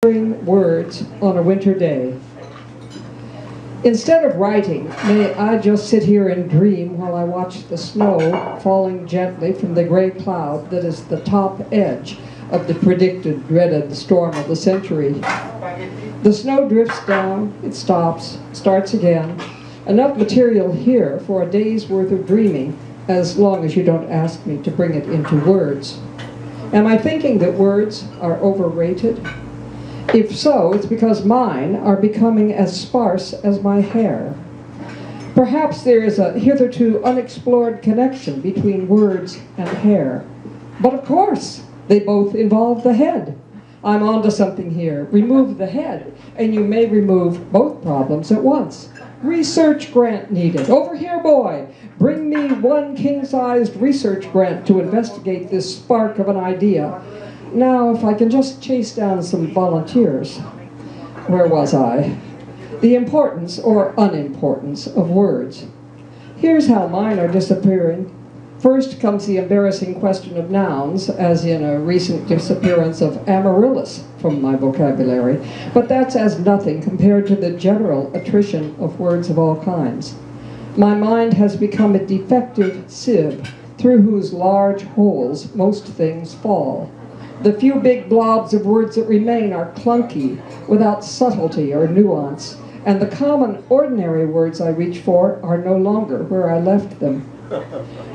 hearing words on a winter day. Instead of writing, may I just sit here and dream while I watch the snow falling gently from the gray cloud that is the top edge of the predicted, dreaded storm of the century. The snow drifts down, it stops, starts again. Enough material here for a day's worth of dreaming, as long as you don't ask me to bring it into words. Am I thinking that words are overrated? If so, it's because mine are becoming as sparse as my hair. Perhaps there is a hitherto unexplored connection between words and hair. But of course, they both involve the head. I'm onto something here. Remove the head, and you may remove both problems at once. Research grant needed. Over here, boy. Bring me one king-sized research grant to investigate this spark of an idea. Now, if I can just chase down some volunteers. Where was I? The importance or unimportance of words. Here's how mine are disappearing. First comes the embarrassing question of nouns, as in a recent disappearance of amaryllis from my vocabulary, but that's as nothing compared to the general attrition of words of all kinds. My mind has become a defective sieve through whose large holes most things fall. The few big blobs of words that remain are clunky, without subtlety or nuance, and the common, ordinary words I reach for are no longer where I left them.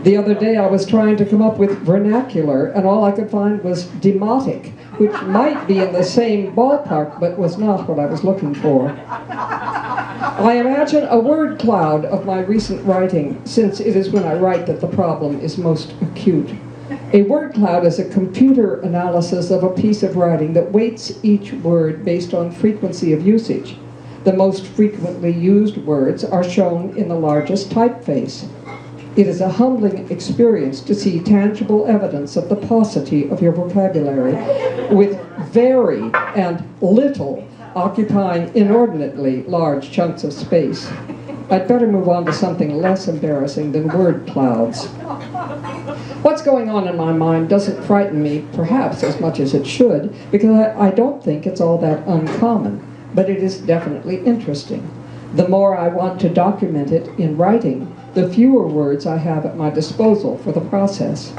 The other day I was trying to come up with vernacular, and all I could find was demotic, which might be in the same ballpark, but was not what I was looking for. I imagine a word cloud of my recent writing, since it is when I write that the problem is most acute. A word cloud is a computer analysis of a piece of writing that weights each word based on frequency of usage. The most frequently used words are shown in the largest typeface. It is a humbling experience to see tangible evidence of the paucity of your vocabulary, with very and little occupying inordinately large chunks of space. I'd better move on to something less embarrassing than word clouds. What's going on in my mind doesn't frighten me, perhaps as much as it should, because I don't think it's all that uncommon, but it is definitely interesting. The more I want to document it in writing, the fewer words I have at my disposal for the process.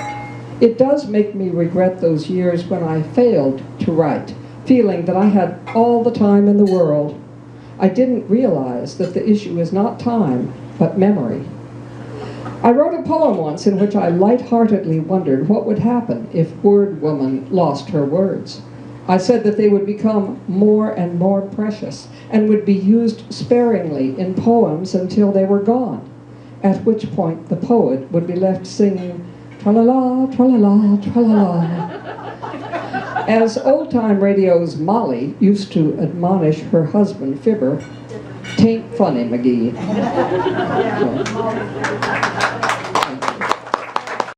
It does make me regret those years when I failed to write, feeling that I had all the time in the world. I didn't realize that the issue is not time, but memory. I wrote a poem once in which I lightheartedly wondered what would happen if Word Woman lost her words. I said that they would become more and more precious and would be used sparingly in poems until they were gone, at which point the poet would be left singing tra-la-la, tra-la-la, tra-la-la. As old-time radio's Molly used to admonish her husband Fibber, "Tain't funny, McGee."